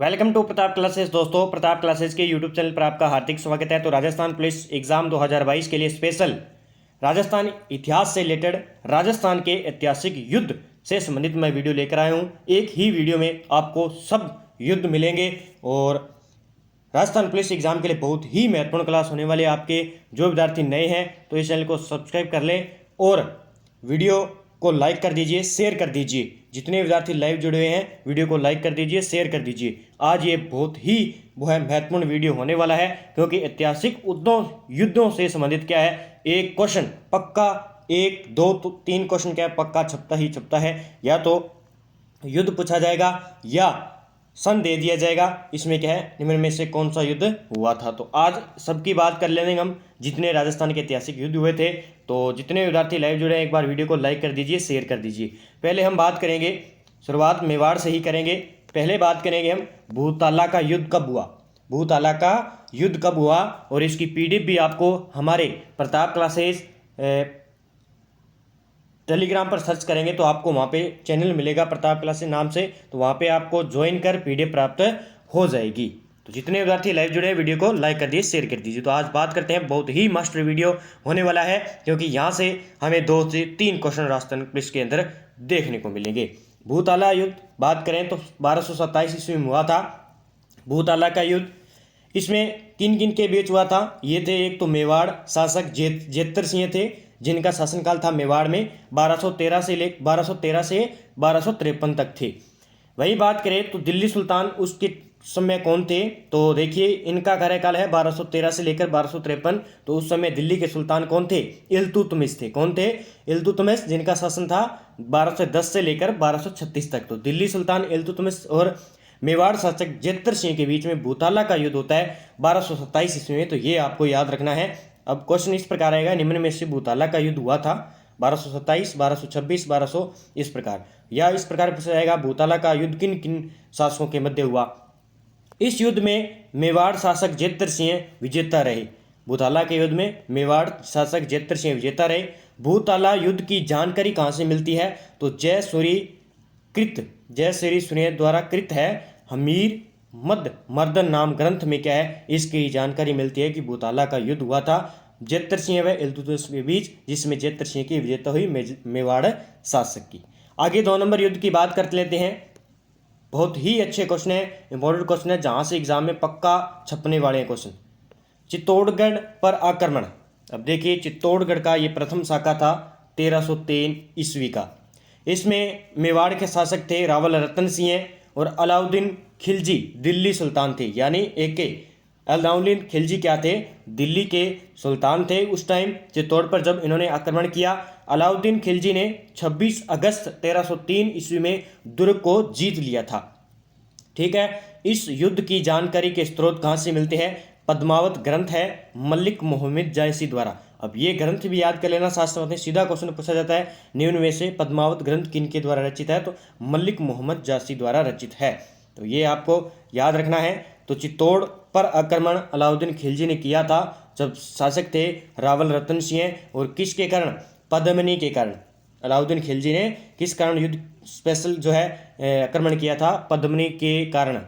Welcome to Pratap classes. दोस्तों, Pratap classes के YouTube channel पर आपका हार्दिक स्वागत है। तो राजस्थान पुलिस एग्जाम 2022 के लिए स्पेशल राजस्थान इतिहास से रिलेटेड राजस्थान के ऐतिहासिक युद्ध से संबंधित मैं वीडियो लेकर आया हूँ। एक ही वीडियो में आपको सब युद्ध मिलेंगे और राजस्थान पुलिस एग्जाम के लिए बहुत ही महत्वपूर्ण क्लास होने वाले। आपके जो विद्यार्थी नए हैं तो इस चैनल को सब्सक्राइब कर लें और वीडियो को लाइक कर दीजिए, शेयर कर दीजिए। जितने विद्यार्थी लाइव जुड़े हुए हैं वीडियो को लाइक कर दीजिए, शेयर कर दीजिए। आज ये बहुत ही महत्वपूर्ण वीडियो होने वाला है क्योंकि ऐतिहासिक युद्धों से संबंधित क्या है, एक क्वेश्चन पक्का, एक दो तो तीन क्वेश्चन क्या है पक्का छपता ही छपता है। या तो युद्ध पूछा जाएगा या सन दे दिया जाएगा। इसमें क्या है, निम्न में से कौन सा युद्ध हुआ था। तो आज सबकी बात कर लेंगे हम, जितने राजस्थान के ऐतिहासिक युद्ध हुए थे। तो जितने विद्यार्थी लाइव जुड़े हैं एक बार वीडियो को लाइक कर दीजिए, शेयर कर दीजिए। पहले हम बात करेंगे, शुरुआत मेवाड़ से ही करेंगे। पहले बात करेंगे हम भूताला का युद्ध कब हुआ। भूताला का युद्ध कब हुआ और इसकी पीडीएफ भी आपको हमारे प्रताप क्लासेस टेलीग्राम पर सर्च करेंगे तो आपको वहाँ पे चैनल मिलेगा प्रताप क्लासेस नाम से। तो वहाँ पे आपको ज्वाइन कर पीडीएफ प्राप्त हो जाएगी। तो जितने विद्यार्थी लाइव जुड़े हैं वीडियो को लाइक कर दीजिए, शेयर कर दीजिए। तो आज बात करते हैं, बहुत ही मस्त वीडियो होने वाला है क्योंकि यहाँ से हमें 2 से 3 क्वेश्चन राजस्थान पुलिस के अंदर देखने को मिलेंगे। भूताला युद्ध बात करें तो 1227 ईस्वी में हुआ था भूताला का युद्ध। इसमें किन किन के बीच हुआ था, ये थे एक तो मेवाड़ शासक जेतर सिंह थे जिनका शासनकाल था मेवाड़ में 1213 से 1253 तक थे। वही बात करें तो दिल्ली सुल्तान उसके समय कौन थे, तो देखिए इनका कार्यकाल है 1213 से लेकर 1253। तो उस समय दिल्ली के सुल्तान कौन थे, इल्तुतमिश थे। कौन थे, इल्तुतमिश, जिनका शासन था 1210 से लेकर 1236 तक। तो दिल्ली सुल्तान इल्तुतमिश और मेवाड़ शासक जेतर सिंह के बीच में भूताला का युद्ध होता है 1227 ईस्वी में। तो ये आपको याद रखना है। अब क्वेश्चन इस प्रकार आएगा, निम्न में से भूताला का युद्ध हुआ था 1227, 1226, 1200 इस प्रकार, या इस प्रकार पूछा जाएगा भूताला का युद्ध किन किन शासकों के मध्य हुआ। इस युद्ध में मेवाड़ शासक जेतर सिंह विजेता रहे। भूताला के युद्ध में मेवाड़ शासक जेतर सिंह विजेता रहे। भूताला युद्ध की जानकारी कहाँ से मिलती है, तो जयसूरी सूर्य द्वारा कृत है हमीर मद मर्दन नाम ग्रंथ में क्या है, इसकी जानकारी मिलती है कि भूताला का युद्ध हुआ था जेतर सिंह व इल्तुतमिश के बीच, जिसमें जेतर सिंह की विजेता हुई मेवाड़ शासक की। आगे 2 नंबर युद्ध की बात कर लेते हैं। बहुत ही अच्छे क्वेश्चन है, इंपॉर्टेंट क्वेश्चन है, जहां से एग्जाम में पक्का छपने वाले हैं क्वेश्चन। चित्तौड़गढ़ पर आक्रमण। अब देखिए चित्तौड़गढ़ का ये प्रथम शाखा था 1303 ईस्वी का। इसमें मेवाड़ के शासक थे रावल रतन सिंह और अलाउद्दीन खिलजी दिल्ली सुल्तान थे। यानी अलाउद्दीन खिलजी क्या थे, दिल्ली के सुल्तान थे उस टाइम चित्तौड़ पर जब इन्होंने आक्रमण किया। अलाउद्दीन खिलजी ने 26 अगस्त 1303 ईस्वी में दुर्ग को जीत लिया था। ठीक है, इस युद्ध की जानकारी के स्रोत कहाँ से मिलते हैं, पद्मावत ग्रंथ है मलिक मोहम्मद जायसी द्वारा। अब ये ग्रंथ भी याद कर लेना, शास्त्र में सीधा क्वेश्चन पूछा जाता है निम्न में से पद्मावत ग्रंथ किन के द्वारा रचित है, तो मलिक मोहम्मद जायसी द्वारा रचित है। तो ये आपको याद रखना है। तो चित्तौड़ पर आक्रमण अलाउद्दीन खिलजी ने किया था जब शासक थे रावल रतन सिंह, और किसके कारण, पद्मिनी के कारण। अलाउद्दीन खिलजी ने किस कारण युद्ध स्पेशल जो है आक्रमण किया था, पद्मिनी के कारण।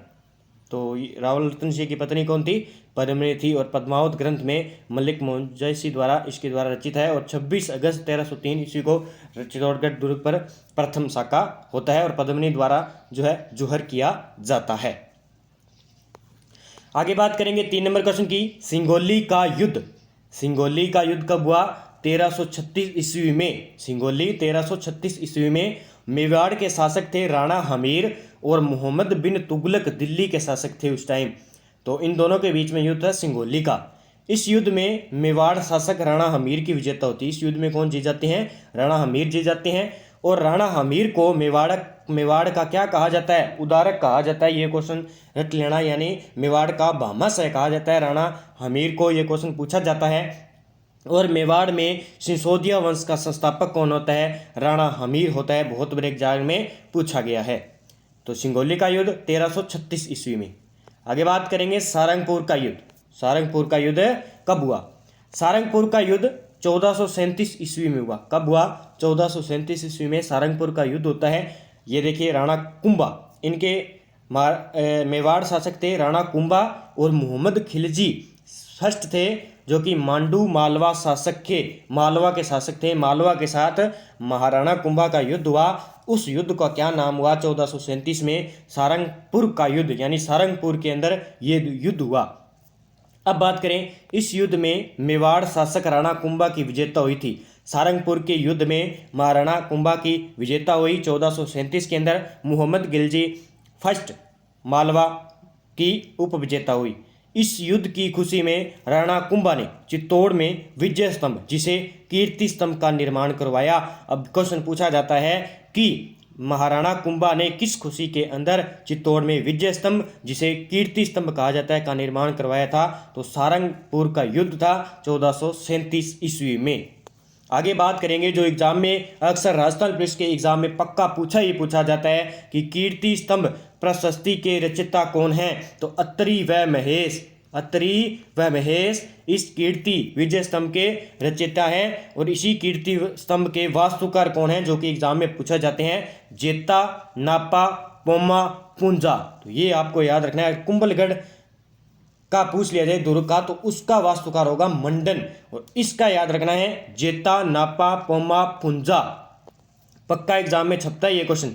तो रावल रतन सिंह की पत्नी कौन थी, पद्मिनी थी। और पद्मावत ग्रंथ में मलिक मोहम्मद जायसी द्वारा इसके द्वारा रचित है। और 26 अगस्त 1303 ईस्वी को चित्तौड़गढ़ दुर्ग पर प्रथम शाखा होता है और पद्मिनी द्वारा जो है जुहर किया जाता है। आगे बात करेंगे 3 नंबर क्वेश्चन की, सिंगोली का युद्ध। सिंगोली का युद्ध कब हुआ, 1336 ईस्वी में। सिंगोली 1336 ईस्वी में। मेवाड़ के शासक थे राणा हमीर और मोहम्मद बिन तुगलक दिल्ली के शासक थे उस टाइम। तो इन दोनों के बीच में युद्ध था सिंगोली का। इस युद्ध में मेवाड़ शासक राणा हमीर की विजेता होती है। इस युद्ध में कौन जीत जाते हैं, राणा हमीर जीत जाते हैं। और राणा हमीर को मेवाड़ का क्या कहा जाता है, उदारक कहा जाता है। ये क्वेश्चन रट लेना, यानी मेवाड़ का भामाशाह कहा जाता है राणा हमीर को। ये क्वेश्चन पूछा जाता है। और मेवाड़ में सिसोदिया वंश का संस्थापक कौन होता है, राणा हमीर होता है। बहुत बड़े एग्जाम में पूछा गया है। तो सिंगोली का युद्ध 1336 ईस्वी में। आगे बात करेंगे सारंगपुर का युद्ध। सारंगपुर का युद्ध कब हुआ, सारंगपुर का युद्ध 1437 ईस्वी में हुआ। कब हुआ, 1437 ईस्वी में सारंगपुर का युद्ध होता है। ये देखिए राणा कुंभा, इनके मेवाड़ शासक थे राणा कुंभा और मोहम्मद खिलजी फर्स्ट थे, जो कि मांडू मालवा शासक के मालवा के शासक थे। मालवा के साथ महाराणा कुंभा का युद्ध हुआ। उस युद्ध का क्या नाम हुआ? 1437 में सारंगपुर का युद्ध, यानी सारंगपुर के अंदर ये युद्ध हुआ। अब बात करें, इस युद्ध में मेवाड़ शासक राणा कुंभा की विजेता हुई थी। सारंगपुर के युद्ध में महाराणा कुंभा की विजेता हुई 1437 के अंदर। मोहम्मद खिलजी फर्स्ट मालवा की उप विजेता हुई। इस युद्ध की खुशी में राणा कुंभा ने चित्तौड़ में विजय स्तंभ, जिसे कीर्ति स्तंभ का निर्माण करवाया। अब क्वेश्चन पूछा जाता है कि महाराणा कुंभा ने किस खुशी के अंदर चित्तौड़ में विजय स्तंभ, जिसे कीर्ति स्तंभ कहा जाता है, का निर्माण करवाया था? तो सारंगपुर का युद्ध था 1437 ईस्वी में। आगे बात करेंगे, जो एग्जाम में अक्सर राजस्थान पुलिस के एग्जाम में पक्का पूछा जाता है कि कीर्ति स्तंभ प्रशस्ति के रचयिता कौन है? तो अत्रि व महेश इस कीर्ति विजय स्तंभ के रचयिता हैं। और इसी कीर्ति स्तंभ के वास्तुकार कौन हैं, जो कि एग्जाम में पूछा जाते हैं? जेता, नापा, पोमा, पुंजा। तो ये आपको याद रखना है। कुंभलगढ़ का पूछ लिया जाए दुर्ग का, तो उसका वास्तुकार होगा मंडन। और इसका याद रखना है जेता, नापा, पोमा, पुंजा। पक्का एग्जाम में छपता है ये क्वेश्चन।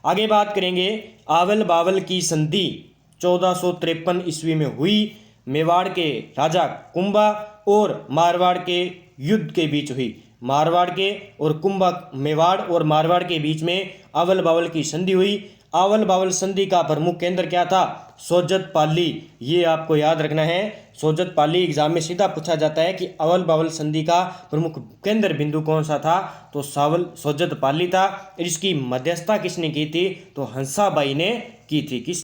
आगे बात करेंगे, आवल बावल की संधि 1453 ईस्वी में हुई। मेवाड़ के राजा कुंभा और मारवाड़ के युद्ध के बीच हुई। मारवाड़ के और कुंभा, मेवाड़ और मारवाड़ के बीच में आवल बावल की संधि हुई। आवल बावल संधि का प्रमुख केंद्र क्या था? सोजत पाली। ये आपको याद रखना है। सोजत पाली एग्जाम में सीधा पूछा जाता है कि आवल बावल संधि का प्रमुख केंद्र बिंदु कौन सा था? तो सोजत पाली था। इसकी मध्यस्थता किसने की थी? तो हंसाबाई ने की थी।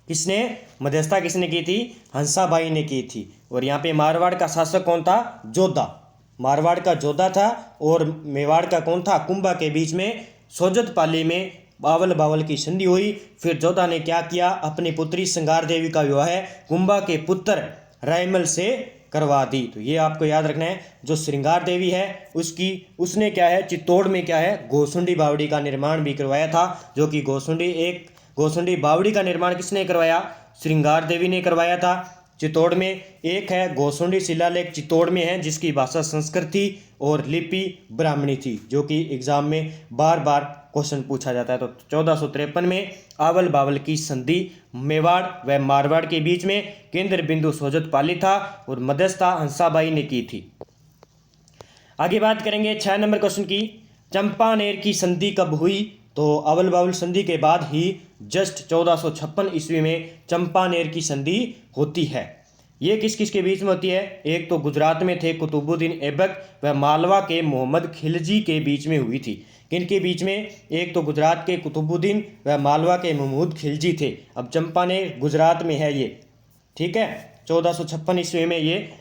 किसने मध्यस्थता किसने की थी? हंसाबाई ने की थी। और यहाँ पे मारवाड़ का शासक कौन था? जोधा। मारवाड़ का जोधा था और मेवाड़ का कौन था? कुंभा के बीच में सोजत पाली में आवल बावल की संधि हुई। फिर जोधा ने क्या किया? अपनी पुत्री श्रृंगार देवी का विवाह कुंभा के पुत्र रायमल से करवा दी। तो ये आपको याद रखना है। जो श्रृंगार देवी है उसने क्या है? चित्तौड़ में क्या है? गोसुंडी बावड़ी का निर्माण भी करवाया था। जो कि गोसुंडी बावड़ी का निर्माण किसने करवाया? श्रृंगार देवी ने करवाया था। चित्तौड़ में एक है गोसुंडी शिलालेख, चित्तौड़ में है, जिसकी भाषा संस्कृत थी और लिपि ब्राह्मणी थी, जो कि एग्जाम में बार बार क्वेश्चन पूछा जाता है। तो 1453 में आवल बावल की संधि मेवाड़ व मारवाड़ के बीच में, केंद्र बिंदु सोजत पाली था और मध्यस्थता हंसाबाई ने की थी। आगे बात करेंगे 6 नंबर क्वेश्चन की। चंपानेर की संधि कब हुई? तो आवल बावल संधि के बाद ही जस्ट 1456 ईस्वी में चंपानेर की संधि होती है। ये किस किस के बीच में होती है? एक तो गुजरात में थे कुतुबुद्दीन ऐबक व मालवा के मोहम्मद खिलजी के बीच में हुई थी। किनके बीच में? एक तो गुजरात के कुतुबुद्दीन व मालवा के मोहम्मद खिलजी थे। अब चंपानेर गुजरात में है ये, ठीक है। 1456 ईस्वी में ये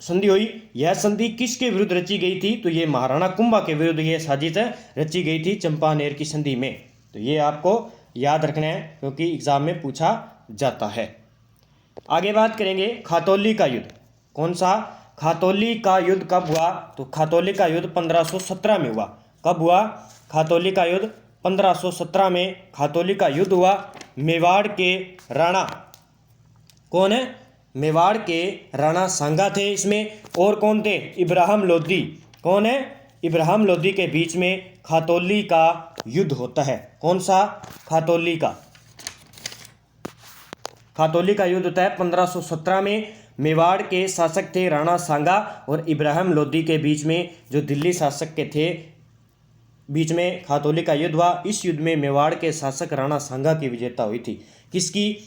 संधि हुई। यह संधि किसके विरुद्ध रची गई थी? तो ये महाराणा कुंभा के विरुद्ध ये साजिश रची गई थी चंपानेर की संधि में। तो ये आपको याद रखना है, क्योंकि एग्जाम में पूछा जाता है। आगे बात करेंगे खातौली का युद्ध। कौन सा? खातौली का युद्ध कब हुआ? तो खातौली का युद्ध 1517 में हुआ। कब हुआ? खातौली का युद्ध 1517 में खातौली का युद्ध हुआ। मेवाड़ के राणा कौन है? मेवाड़ के राणा सांगा थे इसमें। और कौन थे? इब्राहिम लोधी। कौन है? इब्राहिम लोधी के बीच में खातौली का युद्ध होता है। कौन सा? खातौली का युद्ध होता है 1517 में। मेवाड़ के शासक थे राणा सांगा और इब्राहिम लोधी के बीच में, जो दिल्ली शासक के थे, बीच में खातौली का युद्ध हुआ। इस युद्ध में मेवाड़ के शासक राणा सांगा की विजेता हुई थी। किसकी?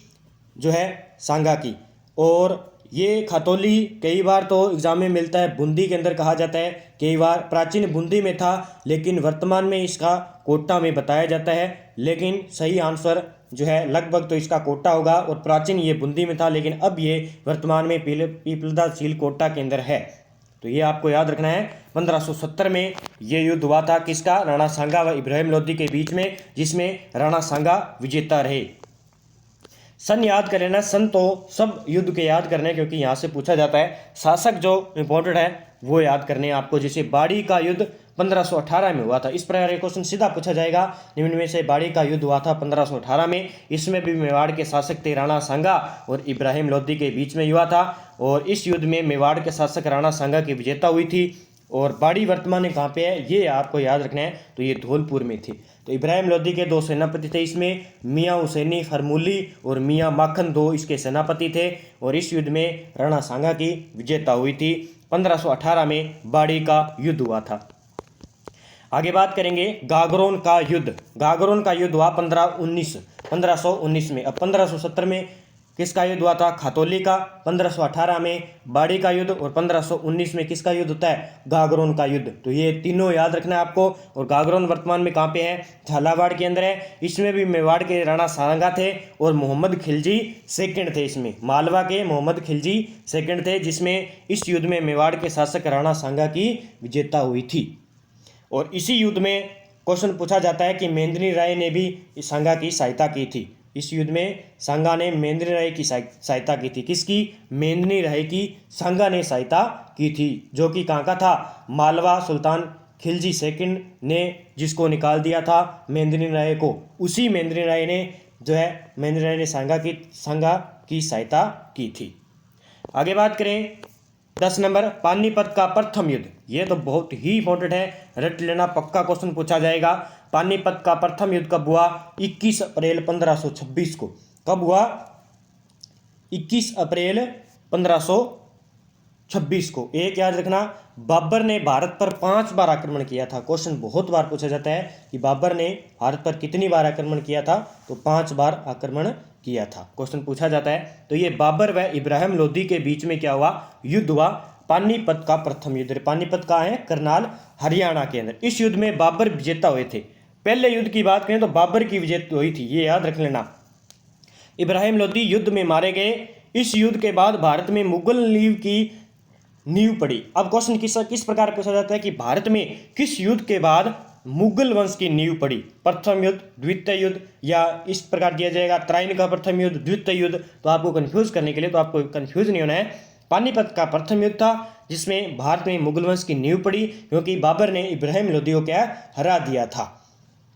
जो है सांगा की। और ये खातौली कई बार तो एग्जाम में मिलता है बूंदी के अंदर कहा जाता है, कई बार प्राचीन बूंदी में था, लेकिन वर्तमान में इसका कोटा में बताया जाता है। लेकिन सही आंसर जो है लगभग तो इसका कोटा होगा, और प्राचीन ये बूंदी में था, लेकिन अब ये वर्तमान में पीपलदा झील कोटा के अंदर है। तो ये आपको याद रखना है। 1570 में ये युद्ध हुआ था किसका? राणा सांगा व इब्राहिम लोधी के बीच में, जिसमें राणा सांगा विजेता रहे। सन याद कर लेना। सन तो सब युद्ध के याद करने, क्योंकि यहाँ से पूछा जाता है। शासक जो इंपॉर्टेंट है वो याद करने आपको। जैसे बाड़ी का युद्ध 1518 में हुआ था। इस प्रकार एक क्वेश्चन सीधा पूछा जाएगा, निम्न में से बाड़ी का युद्ध हुआ था 1518 में। इसमें भी मेवाड़ के शासक थे राणा सांगा और इब्राहिम लोदी के बीच में हुआ था, और इस युद्ध में मेवाड़ के शासक राणा सांगा की विजेता हुई थी। और बाड़ी वर्तमान में कहाँ पे है ये आपको याद रखना है, तो ये धौलपुर में थी। तो इब्राहिम लोदी के 2 सेनापति थे, इसमें मियाँ हुसैनी फरमूली और मियाँ माखन 2 इसके सेनापति थे, और इस युद्ध में राणा सांगा की विजेता हुई थी। 1518 में बाड़ी का युद्ध हुआ था। आगे बात करेंगे गागरोन का युद्ध। गागरोन का युद्ध हुआ 1519 में। अब 1570 में किसका युद्ध हुआ था? खातौली का। 1518 में बाड़ी का युद्ध, और 1519 में किसका युद्ध होता है? गागरोन का युद्ध। तो ये तीनों याद रखना है आपको। और गागरोन वर्तमान में कहाँ पे है? झालावाड़ के अंदर है। इसमें भी मेवाड़ के राणा सांगा थे और मोहम्मद खिलजी सेकंड थे। इसमें मालवा के मोहम्मद खिलजी सेकंड थे, जिसमें इस युद्ध में मेवाड़ के शासक राणा सांगा की विजेता हुई थी। और इसी युद्ध में क्वेश्चन पूछा जाता है कि मेंदिनी राय ने भी सांगा की सहायता की थी। इस युद्ध में सांगा ने मेंदिनी राय की सहायता की थी। किसकी? मेंदिनी राय की सांगा ने सहायता की थी, जो कि कहाँ का था? मालवा सुल्तान खिलजी सेकंड ने जिसको निकाल दिया था मेंदिनी राय को, उसी मेंदिनी राय ने जो है मेंदिनी राय ने सांगा की सहायता की थी। आगे बात करें 10 नंबर, पानीपत का प्रथम युद्ध। ये तो बहुत ही इंपॉर्टेंट है, रट लेना, पक्का क्वेश्चन पूछा जाएगा। पानीपत का प्रथम युद्ध कब हुआ? 21 अप्रैल 1526 को। कब हुआ? 21 अप्रैल 1526 को। एक याद रखना, बाबर ने भारत पर 5 बार आक्रमण किया था। क्वेश्चन बहुत बार पूछा जाता है कि बाबर ने भारत पर कितनी बार आक्रमण किया था, तो 5 बार आक्रमण किया था, क्वेश्चन पूछा जाता है। तो ये बाबर व इब्राहिम लोदी के बीच में क्या हुआ? युद्ध हुआ, पानीपत का प्रथम युद्ध। पानीपत का है करनाल हरियाणा के अंदर। इस युद्ध में बाबर विजेता हुए थे। पहले युद्ध की बात करें तो बाबर की विजेता हुई थी, ये याद रख लेना। इब्राहिम लोदी युद्ध में मारे गए। इस युद्ध के बाद भारत में मुगल नींव पड़ी। अब क्वेश्चन किस प्रकार पूछा जाता है कि भारत में किस युद्ध के बाद मुगल वंश की नींव पड़ी? प्रथम युद्ध, द्वितीय युद्ध, या इस प्रकार दिया जाएगा त्राइन का प्रथम युद्ध, द्वितीय युद्ध। तो आपको कंफ्यूज करने के लिए, तो आपको कंफ्यूज नहीं होना है, पानीपत का प्रथम युद्ध था जिसमें भारत में मुगल वंश की नींव पड़ी, क्योंकि बाबर ने इब्राहिम लोदी को क्या हरा दिया था।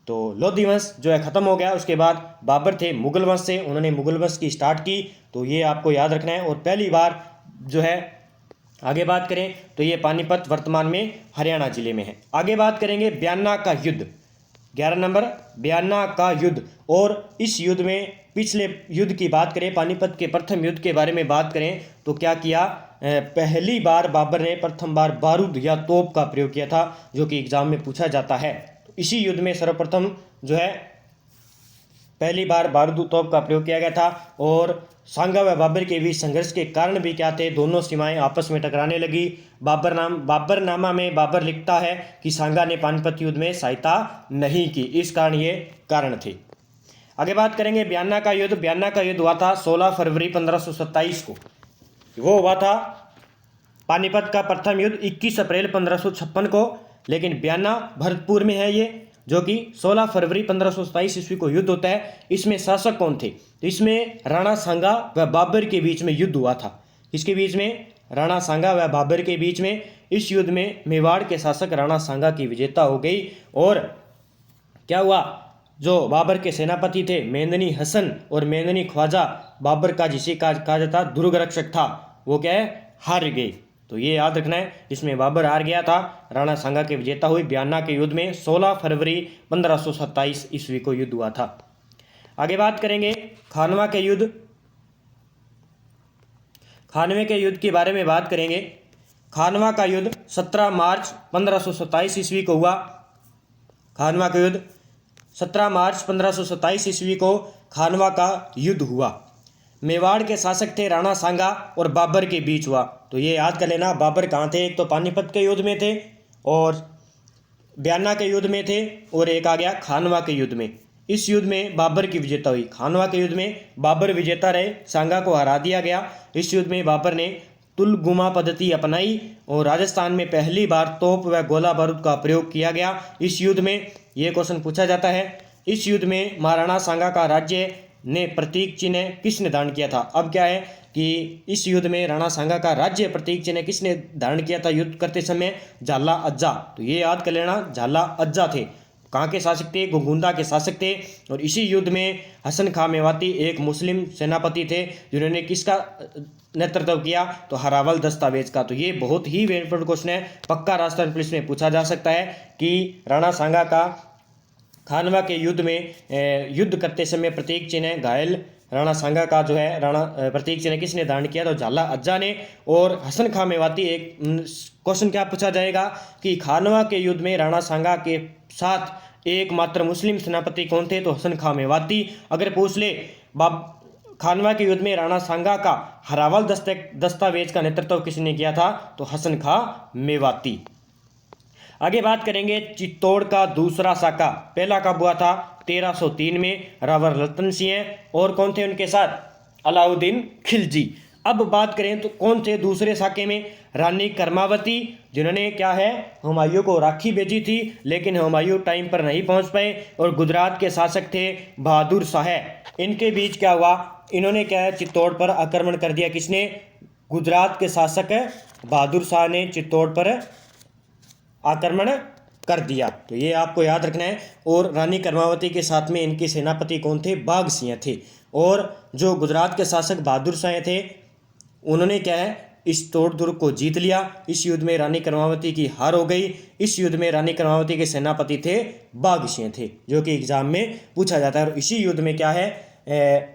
तो लोदी वंश जो है खत्म हो गया। उसके बाद बाबर थे मुगल वंश से, उन्होंने मुगल वंश की स्टार्ट की। तो ये आपको याद रखना है। और पहली बार जो है आगे बात करें तो ये पानीपत वर्तमान में हरियाणा जिले में है। आगे बात करेंगे बयाना का युद्ध। 11 नंबर, बयाना का युद्ध। और इस युद्ध में पिछले युद्ध की बात करें, पानीपत के प्रथम युद्ध के बारे में बात करें तो क्या किया? पहली बार बाबर ने प्रथम बार बारूद या तोप का प्रयोग किया था, जो कि एग्जाम में पूछा जाता है। तो इसी युद्ध में सर्वप्रथम जो है पहली बार बारूद तोप का प्रयोग किया गया था। और सांगा व बाबर के बीच संघर्ष के कारण भी क्या थे? दोनों सीमाएं आपस में टकराने लगी। बाबरनामा में बाबर लिखता है कि सांगा ने पानीपत युद्ध में सहायता नहीं की, इस कारण ये कारण थे। आगे बात करेंगे बयाना का युद्ध। बयाना का युद्ध हुआ था 16 फरवरी 1527 को। वो हुआ था पानीपत का प्रथम युद्ध 21 अप्रैल 1556 को, लेकिन बयाना भरतपुर में है ये, जो कि 16 फरवरी 1527 ईस्वी को युद्ध होता है। इसमें शासक कौन थे? तो इसमें राणा सांगा व बाबर के बीच में युद्ध हुआ था। किसके बीच में? राणा सांगा व बाबर के बीच में। इस युद्ध में मेवाड़ के शासक राणा सांगा की विजेता हो गई। और क्या हुआ? जो बाबर के सेनापति थे मेंदनी हसन और मेंदनी ख्वाजा, बाबर का जिसे कहा जाता दुर्ग रक्षक था, वो क्या है? हार गए। तो ये याद रखना है, इसमें बाबर हार गया था, राणा सांगा की विजेता हुई। बयाना के युद्ध में 16 फरवरी 1527 ईस्वी को युद्ध हुआ था। आगे बात करेंगे खानवा के युद्ध। खानवे के युद्ध के बारे में बात करेंगे। खानवा का युद्ध 17 मार्च 1527 ईस्वी को हुआ। खानवा का युद्ध 17 मार्च 1527 ईस्वी को खानवा का युद्ध हुआ। मेवाड़ के शासक थे राणा सांगा और बाबर के बीच हुआ। तो ये याद कर लेना, बाबर कहाँ थे? एक तो पानीपत के युद्ध में थे और बयाना के युद्ध में थे, और एक आ गया खानवा के युद्ध में। इस युद्ध में बाबर की विजेता हुई। खानवा के युद्ध में बाबर विजेता रहे, सांगा को हरा दिया गया। इस युद्ध में बाबर ने तुलगुमा पद्धति अपनाई और राजस्थान में पहली बार तोप व गोला बारूद का प्रयोग किया गया। इस युद्ध में ये क्वेश्चन पूछा जाता है। इस युद्ध में महाराणा सांगा का राज्य ने प्रतीक चिन्ह किसने धारण किया था। अब क्या है कि इस युद्ध में राणा सांगा का राज्य प्रतीक चिन्ह किसने धारण किया था युद्ध करते समय, झाला अज्जा। तो ये याद कर लेना, झाला अज्जा थे। कहाँ के शासक थे, गोगुंदा के शासक थे। और इसी युद्ध में हसन खां मेवाती एक मुस्लिम सेनापति थे जिन्होंने किसका नेतृत्व किया, तो हरावल दस्तावेज का। तो ये बहुत ही इंपॉर्टेंट क्वेश्चन है, पक्का राजस्थान पुलिस में पूछा जा सकता है कि राणा सांगा का खानवा के युद्ध में युद्ध करते समय प्रतीक चिन्ह घायल राणा सांगा का जो है राणा प्रतीक चिन्ह किसने धारण किया, तो झाला अज्जा ने। और हसन खां मेवाती, एक क्वेश्चन क्या पूछा जाएगा कि खानवा के युद्ध में राणा सांगा के साथ एकमात्र मुस्लिम सेनापति कौन थे, तो हसन खां मेवाती। अगर पूछ ले खानवा के युद्ध में राणा सांगा का हरावल दस्तावेज का नेतृत्व किसने किया था, तो हसन खां मेवाती। आगे बात करेंगे चित्तौड़ का दूसरा साका, पहला कब हुआ था, 1303 में, रावर रतन सिंह और कौन थे उनके साथ, अलाउद्दीन खिलजी। अब बात करें तो कौन थे दूसरे साके में, रानी कर्मावती, जिन्होंने क्या है हुमायूं को राखी भेजी थी, लेकिन हुमायूं टाइम पर नहीं पहुंच पाए। और गुजरात के शासक थे बहादुर शाह। इनके बीच क्या हुआ, इन्होंने क्या है चित्तौड़ पर आक्रमण कर दिया। किसने, गुजरात के शासक बहादुर शाह ने चित्तौड़ पर आक्रमण कर दिया। तो ये आपको याद रखना है। और रानी कर्मावती के साथ में इनके सेनापति कौन थे, बाघ सिंह थे। और जो गुजरात के शासक बहादुर शाह थे, उन्होंने क्या है इस तोड़ दुर्ग को जीत लिया। इस युद्ध में रानी कर्मावती की हार हो गई। इस युद्ध में रानी कर्मावती के सेनापति थे बाघ सिंह थे, जो कि एग्जाम में पूछा जाता है। और इसी युद्ध में क्या है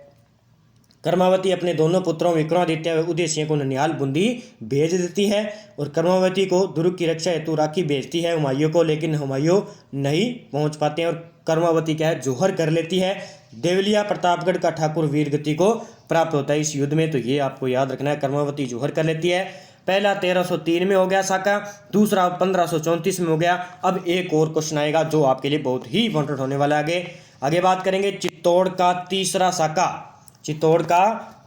कर्मावती अपने दोनों पुत्रों विक्रमादित्य व उदय सिंह को ननिहाल बूंदी भेज देती है। और कर्मावती को दुर्ग की रक्षा हेतु राखी भेजती है हुमायूं को, लेकिन हुमायूं नहीं पहुंच पाते हैं। और कर्मावती क्या है जोहर कर लेती है। देवलिया प्रतापगढ़ का ठाकुर वीरगति को प्राप्त होता है इस युद्ध में। तो ये आपको याद रखना है, कर्मावती जोहर कर लेती है। पहला 1303 में हो गया साका, दूसरा 1534 में हो गया। अब एक और क्वेश्चन आएगा जो आपके लिए बहुत ही इंपॉर्टेंट होने वाला है। आगे बात करेंगे चित्तौड़ का तीसरा साका। चित्तौड़ का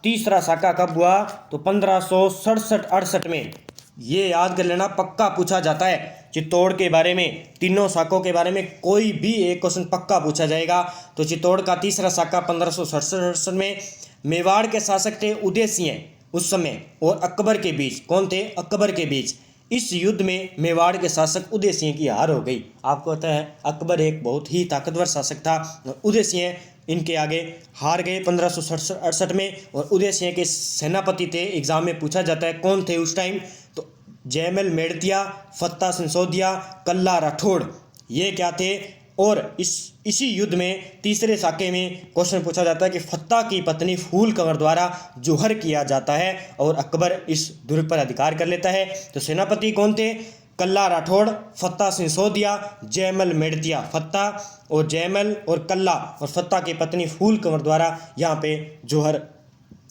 तीसरा साका कब हुआ, तो 1567-68 में। ये याद कर लेना, पक्का पूछा जाता है चित्तौड़ के बारे में, तीनों साकों के बारे में कोई भी एक क्वेश्चन पक्का पूछा जाएगा। तो चित्तौड़ का तीसरा साका 1567-68 में। मेवाड़ के शासक थे उदय सिंह उस समय, और अकबर के बीच, कौन थे, अकबर के बीच। इस युद्ध में मेवाड़ के शासक उदय सिंह की हार हो गई। आपको पता है अकबर एक बहुत ही ताकतवर शासक था, और उदय सिंह इनके आगे हार गए 1567-68 में। और उदय सिंह के सेनापति थे, एग्जाम में पूछा जाता है कौन थे उस टाइम, तो जयमल मेड़तिया, फत्ता सिंसोदिया, कल्ला राठौड़, ये क्या थे। और इसी युद्ध में तीसरे साके में क्वेश्चन पूछा जाता है कि फत्ता की पत्नी फूल कंवर द्वारा जोहर किया जाता है और अकबर इस दुर्ग पर अधिकार कर लेता है। तो सेनापति कौन थे, कल्ला राठौड़, फत्ता सिंसोदिया, जयमल मेड़तिया। फत्ता और जयमल और कल्ला और फत्ता की पत्नी फूल कंवर द्वारा यहाँ पे जोहर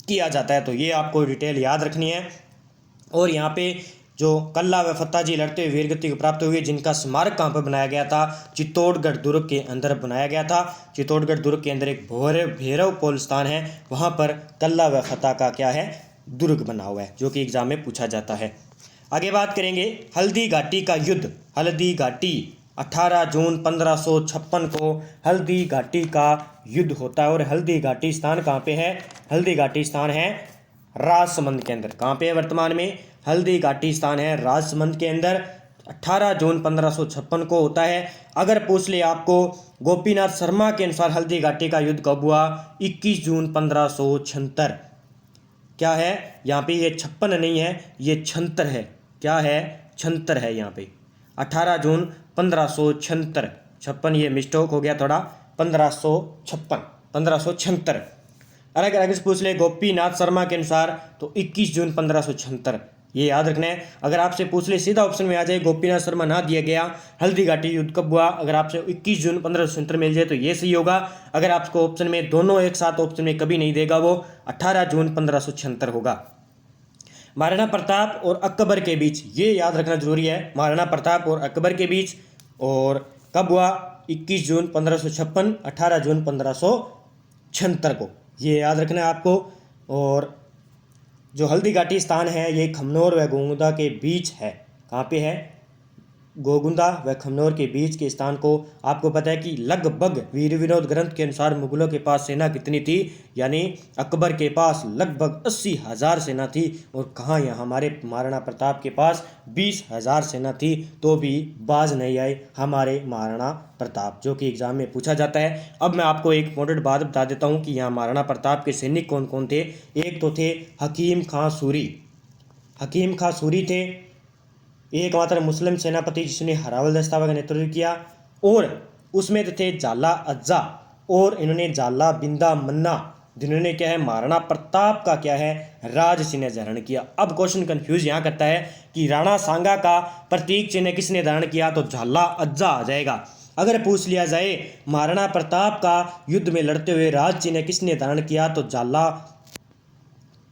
किया जाता है। तो ये आपको डिटेल याद रखनी है। और यहाँ पे जो कल्ला व फत्ता जी लड़ते हुए वीरगति को प्राप्त हुए, जिनका स्मारक कहाँ पर बनाया गया था, चित्तौड़गढ़ दुर्ग के अंदर बनाया गया था। चित्तौड़गढ़ दुर्ग के अंदर एक भैरव पोल स्थान है, वहाँ पर कल्ला व फत्ता का क्या है दुर्ग बना हुआ है, जो कि एग्जाम में पूछा जाता है। आगे बात करेंगे हल्दी घाटी का युद्ध। हल्दी घाटी 18 जून 1556 को हल्दी घाटी का युद्ध होता है। और हल्दी घाटी स्थान कहाँ पे है, हल्दी घाटी स्थान है राजसमंद के अंदर। कहाँ पे है वर्तमान में, हल्दी घाटी स्थान है राजसमंद के अंदर। 18 जून 1556 को होता है। अगर पूछ ले आपको गोपीनाथ शर्मा के अनुसार हल्दी घाटी का युद्ध कब हुआ, 21 जून 1576। क्या है यहाँ पे, ये 56 नहीं है, ये 76 है। क्या है, 76 है यहाँ पे। 18 जून 1576, 56 ये मिस्टेक हो गया थोड़ा, 1576। अगर पूछ ले गोपीनाथ शर्मा के अनुसार तो 21 जून 1576, ये याद रखना है। अगर आपसे पूछ ले सीधा ऑप्शन में आ जाए गोपीनाथ शर्मा ना दिया गया, हल्दी घाटी युद्ध कब हुआ, अगर आपसे 21 जून 1576 मिल जाए तो ये सही होगा। अगर आपको ऑप्शन में दोनों एक साथ ऑप्शन में कभी नहीं देगा, वो 18 जून 1576 होगा। महाराणा प्रताप और अकबर के बीच, ये याद रखना जरूरी है, महाराणा प्रताप और अकबर के बीच। और कब हुआ, 21 जून 1556, 18 जून 1576 को, ये याद रखना है आपको। और जो हल्दी घाटी स्थान है ये खमनोर व गोंगदा के बीच है। कहाँ पे है, गोगुंदा व खमनोर के बीच के स्थान को आपको पता है कि लगभग वीर विनोद ग्रंथ के अनुसार मुगलों के पास सेना कितनी थी, यानी अकबर के पास लगभग 80,000 सेना थी, और कहाँ यहाँ हमारे महाराणा प्रताप के पास 20,000 सेना थी, तो भी बाज नहीं आए हमारे महाराणा प्रताप, जो कि एग्जाम में पूछा जाता है। अब मैं आपको एक इंपॉर्टेंट बात बता देता हूँ कि यहाँ महाराणा प्रताप के सैनिक कौन कौन थे। एक तो थे हकीम खां सूरी, हकीम खां सूरी थे एकमात्र मुस्लिम सेनापति जिसने हरावल दस्तावा का नेतृत्व किया, और उसमें थे जाला अज्जा, और इन्होंने जाला बिंदा मन्ना, जिन्होंने क्या है महाराणा प्रताप का क्या है राज चिन्ह धारण किया। अब क्वेश्चन कंफ्यूज यहाँ करता है कि राणा सांगा का प्रतीक चिन्ह किसने धारण किया, तो झाला अज्जा आ जाएगा। अगर पूछ लिया जाए महाराणा प्रताप का युद्ध में लड़ते हुए राज चिन्ह किसने धारण किया, तो झाला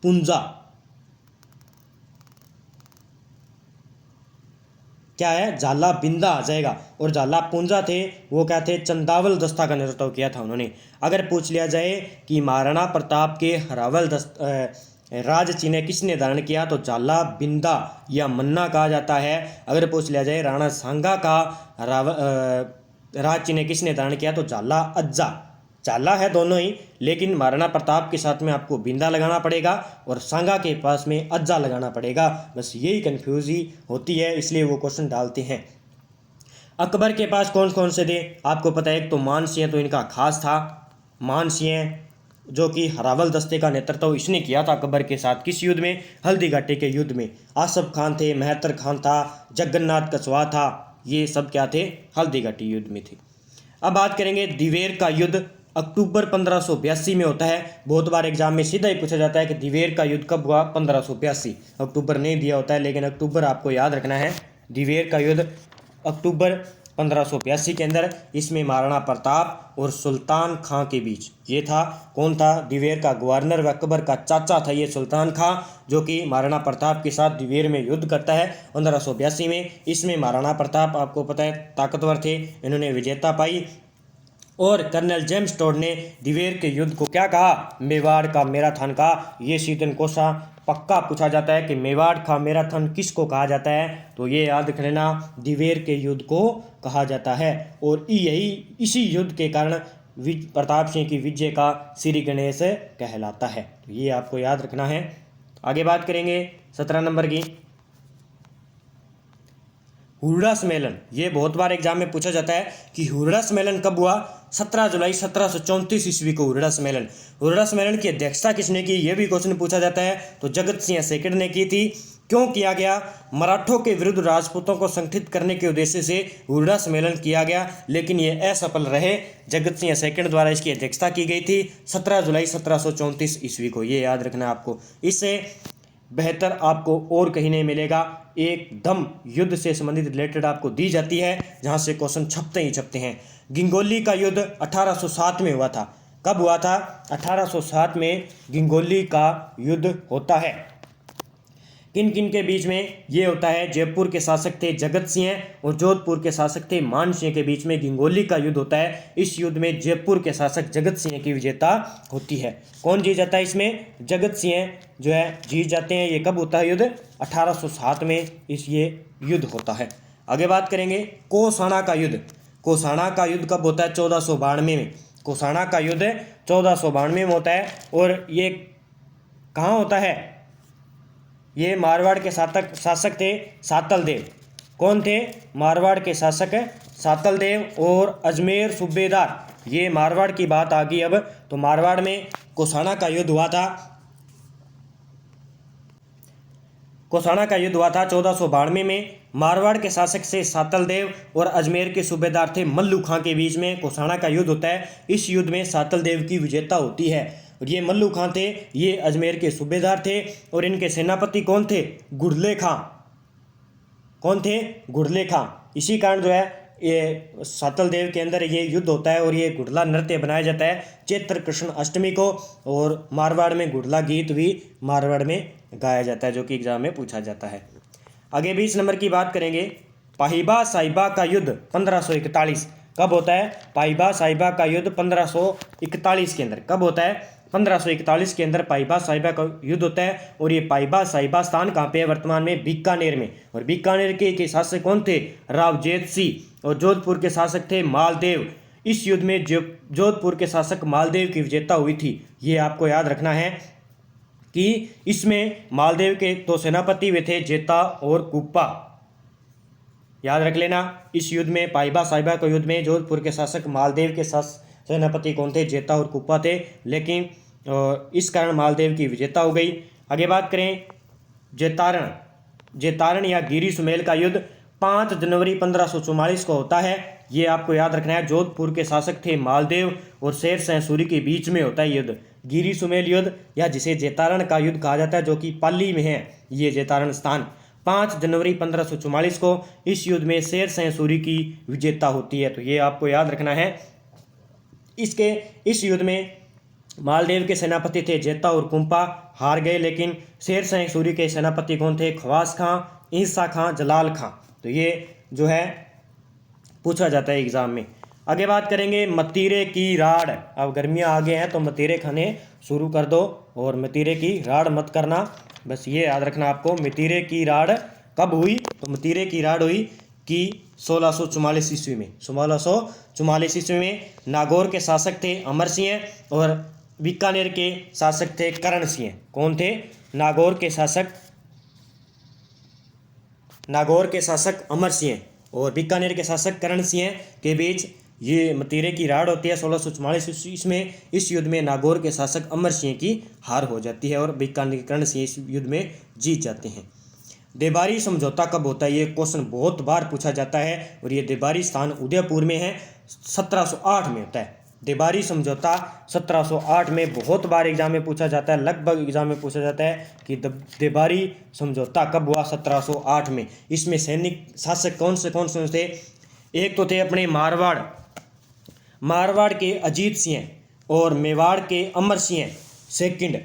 पुंजा क्या है झाला बिंदा आ जाएगा, और झाला पुंजा थे वो क्या थे चंदावल दस्ता का नेतृत्व किया था उन्होंने। अगर पूछ लिया जाए कि महाराणा प्रताप के हरावल राज चिन्ह किसने धारण किया, तो झाला बिंदा या मन्ना कहा जाता है। अगर पूछ लिया जाए राणा सांगा का राज चिन्ह किसने धारण किया, तो झाला अज्जा, झाला है दोनों ही, लेकिन महाराणा प्रताप के साथ में आपको बिंदा लगाना पड़ेगा और सांगा के पास में अज्जा लगाना पड़ेगा, बस यही कन्फ्यूजी होती है, इसलिए वो क्वेश्चन डालते हैं। अकबर के पास कौन कौन से थे आपको पता है, एक तो मान सिंह, तो इनका खास था मान सिंह, जो कि हरावल दस्ते का नेतृत्व इसने किया था अकबर के साथ, किस युद्ध में, हल्दी घाटी के युद्ध में। आसफ खान थे, मेहतर खान था, जगन्नाथ कछवा था, ये सब क्या थे हल्दी घाटी युद्ध में थे। अब बात करेंगे दिवेर का युद्ध अक्टूबर 1582 में होता है। बहुत बार एग्जाम में सीधा ही पूछा जाता है कि दिवेर का युद्ध कब हुआ, 1582, अक्टूबर नहीं दिया होता है, लेकिन अक्टूबर आपको याद रखना है। दिवेर का युद्ध अक्टूबर 1582 के अंदर, इसमें महाराणा प्रताप और सुल्तान खां के बीच ये था। कौन था, दिवेर का गवर्नर व अकबर का चाचा था ये सुल्तान खां, जो कि महाराणा प्रताप के साथ दिवेर में युद्ध करता है 1582 में। इसमें महाराणा प्रताप आपको पता है ताकतवर थे, इन्होंने विजेता पाई, और कर्नल जेम्स टोड ने दिवेर के युद्ध को क्या कहा, मेवाड़ का मैराथन का। ये सीधन कोसा पक्का पूछा जाता है कि मेवाड़ का मैराथन किसको कहा जाता है, तो ये याद रख लेना दिवेर के युद्ध को कहा जाता है। और यही इसी युद्ध के कारण प्रताप सिंह की विजय का श्री गणेश कहलाता है, तो ये आपको याद रखना है। आगे बात करेंगे 17 नंबर की, हुरडा सम्मेलन। ये बहुत बार एग्जाम में पूछा जाता है कि हुरडा सम्मेलन कब हुआ, 17 जुलाई 1734 ईस्वी को हुरडा सम्मेलन। हुरडा सम्मेलन की अध्यक्षता किसने की, यह भी क्वेश्चन पूछा जाता है, तो जगत सिंह सेकंड ने की थी। क्यों किया गया, मराठों के विरुद्ध राजपूतों को संगठित करने के उद्देश्य से हुरडा सम्मेलन किया गया, लेकिन ये असफल रहे। जगत सिंह सेकंड द्वारा इसकी अध्यक्षता की गई थी 17 जुलाई 1734 ईस्वी को, ये याद रखना है आपको। इससे बेहतर आपको और कहीं नहीं मिलेगा, एकदम युद्ध से संबंधित रिलेटेड आपको दी जाती है, जहां से क्वेश्चन छपते ही छपते हैं। गिंगोली का युद्ध 1807 में हुआ था। कब हुआ था, 1807 में गिंगोली का युद्ध होता है। किन किन के बीच में ये होता है, जयपुर के शासक थे जगत सिंह और जोधपुर के शासक थे मान सिंह के बीच में गिंगोली का युद्ध होता है। इस युद्ध में जयपुर के शासक जगत सिंह की विजेता होती है। कौन जीत जाता है इसमें, जगत सिंह जो है जीत जाते हैं। ये कब होता है युद्ध, 1807 में ये युद्ध होता है। आगे बात करेंगे कोसाना का युद्ध। कोसाना का युद्ध कब होता है, 1492 में। कोसाना का युद्ध 1492 में होता है, और ये कहाँ होता है, ये मारवाड़ के शासक थे सातल देव। कौन थे, मारवाड़ के शासक सातल देव और अजमेर सूबेदार। ये मारवाड़ की बात आ गई अब, तो मारवाड़ में कोसाना का युद्ध हुआ था। कोसाना का युद्ध हुआ था 1492 में। मारवाड़ के शासक से सातल देव और अजमेर के सूबेदार थे मल्लू खां के बीच में कोसाना का युद्ध होता है। इस युद्ध में सातल देव की विजेता होती है, और ये मल्लू खां थे, ये अजमेर के सूबेदार थे, और इनके सेनापति कौन थे, गुड़ले खां। कौन थे, गुड़ले खां। इसी कारण जो है ये सातल देव के अंदर ये युद्ध होता है, और ये गुड़ला नृत्य बनाया जाता है चैत्र कृष्ण अष्टमी को, और मारवाड़ में गुड़ला गीत भी मारवाड़ में गाया जाता है, जो कि एग्जाम में पूछा जाता है। आगे 20 नंबर की बात करेंगे, पाहिबा साहिबा का युद्ध 1541 कब होता है। पाहिबा साहिबा का युद्ध 1541 के अंदर कब होता है, 1541 के अंदर पाइबा साहिबा का युद्ध होता है और ये पाइबा साहिबा स्थान कहाँ पे है वर्तमान में बीकानेर में। और बीकानेर के शासक कौन थे? रावजेत सिंह। और जोधपुर के शासक थे मालदेव। इस युद्ध में जोधपुर के शासक मालदेव की विजेता हुई थी। ये आपको याद रखना है कि इसमें मालदेव के दो सेनापति वे थे, जेता और कुप्पा। याद रख लेना, इस युद्ध में पाइबा साहिबा के युद्ध में जोधपुर के शासक मालदेव के सेनापति कौन थे? जेता और कुप्पा थे। लेकिन इस कारण मालदेव की विजेता हो गई। आगे बात करें जेतारण या गिरी सुमेल का युद्ध 5 जनवरी 1544 को होता है। ये आपको याद रखना है। जोधपुर के शासक थे मालदेव और शेर शाह सूरी के बीच में होता है युद्ध, गिरी सुमेल युद्ध, या जिसे जेतारण का युद्ध कहा जाता है, जो कि पाली में है ये जेतारण स्थान। 5 जनवरी 1544 को इस युद्ध में शेर शाह सूरी की विजेता होती है। तो ये आपको याद रखना है। इस युद्ध में मालदेव के सेनापति थे जेता और कुंपा, हार गए। लेकिन शेर शाह सूरी के सेनापति कौन थे? खवास खां, ईसा खां, जलाल खां। तो ये जो है पूछा जाता है एग्जाम में। आगे बात करेंगे मतीरे की राड़। अब गर्मियाँ आ गए हैं तो मतीरे खाने शुरू कर दो और मतीरे की राड़ मत करना, बस ये याद रखना आपको। मतीरे की राड़ कब हुई? तो मतीरे की राड़ हुई कि 1644 ईस्वी में। 1644 ईस्वी में नागौर के शासक थे अमर सिंह और बीकानेर के शासक थे करण सिंह। कौन थे? नागौर के शासक अमर सिंह और बीकानेर के शासक करण सिंह के बीच ये मतीरे की राड़ होती है 1644 ईस्वी में। इस युद्ध में नागौर के शासक अमर सिंह की हार हो जाती है और बीकानेर के करण सिंह इस युद्ध में जीत जाते हैं। देबारी समझौता कब होता है? ये क्वेश्चन बहुत बार पूछा जाता है और ये देबारी स्थान उदयपुर में है, 1708 में होता है। देबारी समझौता 1708 में बहुत बार एग्जाम में पूछा जाता है, लगभग एग्जाम में पूछा जाता है कि देबारी समझौता कब हुआ? 1708 में। इसमें सैनिक शासक कौन से थे? एक तो थे अपने मारवाड़ के अजीत सिंह और मेवाड़ के अमर सिंह सेकंड,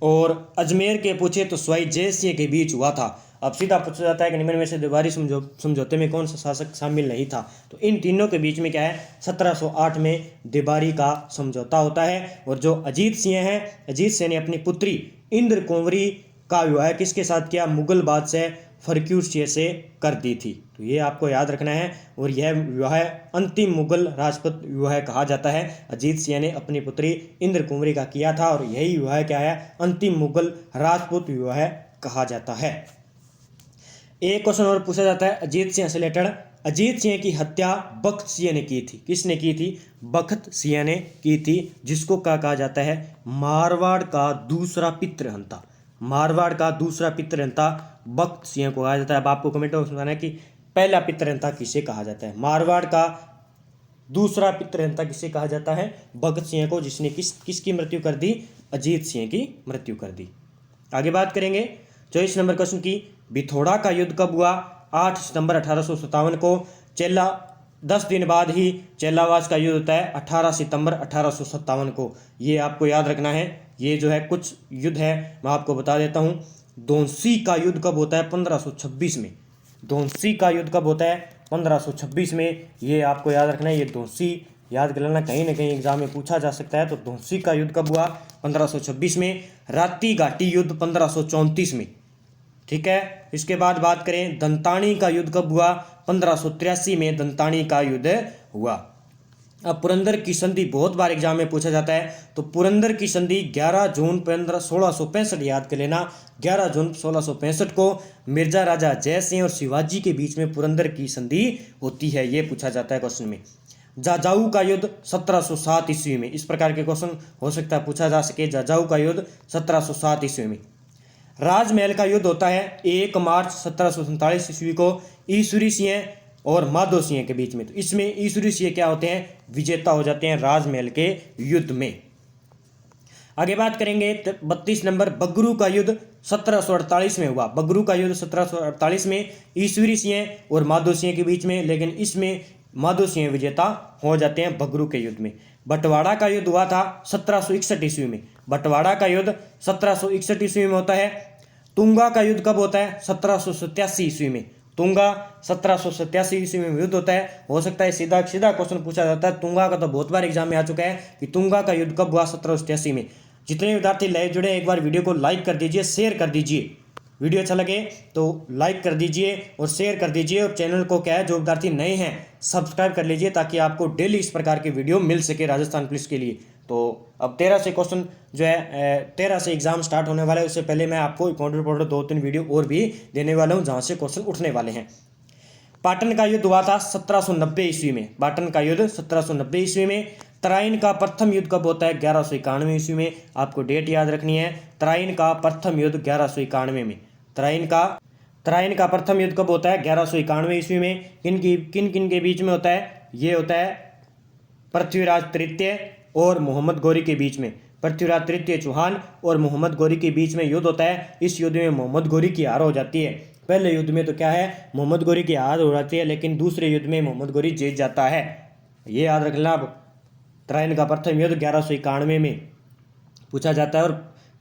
और अजमेर के पूछे तो स्वाई जय सिंह के बीच हुआ था। अब सीधा पूछा जाता है कि निम्न में से देबारी समझौते में कौन सा शासक शामिल नहीं था? तो इन तीनों के बीच में क्या है? 1708 में देबारी का समझौता होता है। और जो अजीत सिंह है, अजीत सिंह ने अपनी पुत्री इंद्र कुंवरी का विवाह किसके साथ किया? मुगल बादशाह फर्रुख सिंह से कर दी थी। तो ये आपको याद रखना है। और यह विवाह अंतिम मुगल राजपूत विवाह कहा जाता है। अजीत सिंह ने अपनी पुत्री इंद्र कुंवरी का किया था और यही विवाह क्या है? अंतिम मुगल राजपूत विवाह कहा जाता है। एक क्वेश्चन और पूछा जाता है अजीत सिंह से रिलेटेड। अजीत सिंह की हत्या बख्त सिंह ने की थी। किसने की थी? बख्त सिंह ने की थी, जिसको क्या कहा जाता है? मारवाड़ का दूसरा पितृहंता। मारवाड़ का दूसरा पितृहंता बख्त सिंह को कहा जाता है। अब आपको कमेंट में बताना है कि पहला पितृहंता किसे कहा जाता है? मारवाड़ का दूसरा पितृहंता किसे कहा जाता है? भगत सिंह को, जिसने किसकी मृत्यु कर दी? अजीत सिंह की मृत्यु कर दी। आगे बात करेंगे 24 नंबर क्वेश्चन की। बिथोड़ा का युद्ध कब हुआ? 8 सितंबर 1857 को। 10 दिन बाद ही चेलावास का युद्ध होता है 18 सितंबर 1857 को। ये आपको याद रखना है। ये जो है कुछ युद्ध है मैं आपको बता देता हूँ। धौंसी का युद्ध कब होता है? 1526 में। धौंसी का युद्ध कब होता है? 1526 में। ये आपको याद रखना है। ये धौंसी याद कर लेना, कहीं ना कहीं एग्जाम में पूछा जा सकता है। तो धौंसी का युद्ध कब हुआ? 1526 में। राती घाटी युद्ध 1534 में। ठीक है। इसके बाद बात करें दंतानी का युद्ध कब हुआ? 1583 में दंतानी का युद्ध हुआ। अब पुरंदर की संधि बहुत बार एग्जाम में पूछा जाता है। तो पुरंदर की संधि 11 जून 1665, याद कर लेना, 11 जून 1665 को मिर्जा राजा जय सिंह और शिवाजी के बीच में पुरंदर की संधि होती है। ये पूछा जाता है क्वेश्चन में। जाजाऊ का युद्ध 1707 ईस्वी में। इस प्रकार के क्वेश्चन हो सकता है पूछा जा सके। जाजाऊ का युद्ध 1707 ईस्वी में। राजमहल का युद्ध होता है 1 मार्च 1747 ईस्वी को ईश्वरी सिंह और माधो सिंह के बीच में। तो इसमें ईश्वरी सिंह क्या होते हैं? विजेता हो जाते हैं राजमहल के युद्ध में। आगे बात करेंगे 32 नंबर। बगरू का युद्ध 1748 में हुआ। बगरू का युद्ध 1748 में ईश्वरी सिंह और माधो सिंह के बीच में, लेकिन इसमें माधो सिंह विजेता हो जाते हैं बगरू के युद्ध में। बंटवाड़ा का युद्ध हुआ था 1761 ईस्वी में। बंटवाड़ा का युद्ध 1761 ईस्वी में होता है। तुंगा का युद्ध कब होता है? 1787 ईस्वी में। तुंगा 1787 ईस्वी में युद्ध होता है। हो सकता है सीधा क्वेश्चन पूछा जाता है। तुंगा का तो बहुत बार एग्जाम में आ चुका है कि तुंगा का युद्ध कब हुआ? 1787 में। जितने विद्यार्थी लाइव जुड़े हैं एक बार वीडियो को लाइक कर दीजिए, शेयर कर दीजिए। वीडियो अच्छा लगे तो लाइक कर दीजिए और शेयर कर दीजिए। और चैनल को क्या है, जो विद्यार्थी नए हैं सब्सक्राइब कर लीजिए ताकि आपको डेली इस प्रकार की वीडियो मिल सके राजस्थान पुलिस के लिए। तो अब 13 से क्वेश्चन जो है 13 से एग्जाम स्टार्ट होने वाला है। उससे पहले मैं आपको इम्पोर्टेंट 2-3 वीडियो और भी देने वाला हूँ जहाँ से क्वेश्चन उठने वाले हैं। पाटन का युद्ध हुआ था 1790 ईस्वी में। पाटन का युद्ध 1790 ईस्वी में। तराइन का प्रथम युद्ध कब होता है? 1191 ईस्वी में। आपको डेट याद रखनी है। तराइन का प्रथम युद्ध 1191 में। तराइन का प्रथम युद्ध कब होता है? 1191 ईस्वी में। किन किन के बीच में होता है? ये होता है पृथ्वीराज तृतीय और मोहम्मद गौरी के बीच में। पृथ्वीराज तृतीय चौहान और मोहम्मद गौरी के बीच में युद्ध होता है। इस युद्ध में मोहम्मद गौरी की हार हो जाती है। पहले युद्ध में तो क्या है, मोहम्मद गौरी की हार हो जाती है, लेकिन दूसरे युद्ध में मोहम्मद गौरी जीत जाता है। ये याद रख लेना। अब तराइन का प्रथम युद्ध 1191 में पूछा जाता है और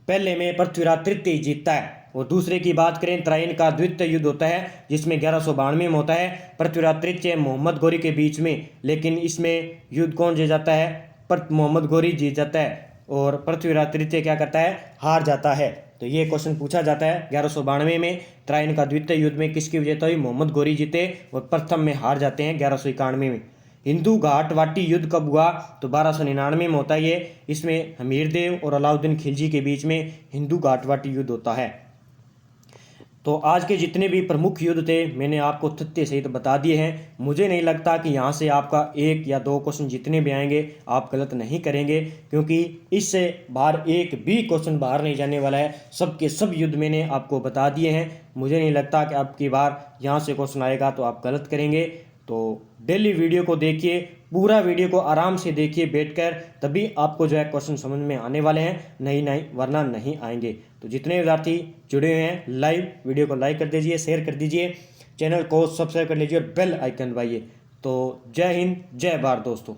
पहले में पृथ्वीराज तृतीय जीतता है। और दूसरे की बात करें, तराइन का द्वितीय युद्ध होता है जिसमें 1192 में होता है पृथ्वीराज तृतीय मोहम्मद गौरी के बीच में। लेकिन इसमें युद्ध कौन जीत जाता है? मोहम्मद गौरी जीत जाता है और पृथ्वीराज तृतीय क्या करता है? हार जाता है। तो ये क्वेश्चन पूछा जाता है 1192 में तराइन का द्वितीय युद्ध में किसकी विजेता हुई? मोहम्मद गौरी जीते और प्रथम में हार जाते हैं 1191 में। हिंदू घाट वाटी युद्ध कब हुआ? तो 1299 में होता है ये। इसमें हमीरदेव और अलाउद्दीन खिलजी के बीच में हिंदू घाट वाटी युद्ध होता है। तो आज के जितने भी प्रमुख युद्ध थे मैंने आपको तथ्य सहित बता दिए हैं। मुझे नहीं लगता कि यहाँ से आपका 1 या 2 क्वेश्चन जितने भी आएंगे आप गलत नहीं करेंगे, क्योंकि इससे बाहर एक भी क्वेश्चन बाहर नहीं जाने वाला है। सब के सब युद्ध मैंने आपको बता दिए हैं। मुझे नहीं लगता कि आपकी बार यहाँ से क्वेश्चन आएगा तो आप गलत करेंगे। तो डेली वीडियो को देखिए, पूरा वीडियो को आराम से देखिए बैठकर, तभी आपको जो है क्वेश्चन समझ में आने वाले हैं, नहीं वरना नहीं आएंगे। तो जितने विद्यार्थी जुड़े हुए हैं लाइव वीडियो को लाइक कर दीजिए, शेयर कर दीजिए, चैनल को सब्सक्राइब कर लीजिए और बेल आइकन दबाइए। तो जय हिंद, जय भारत दोस्तों।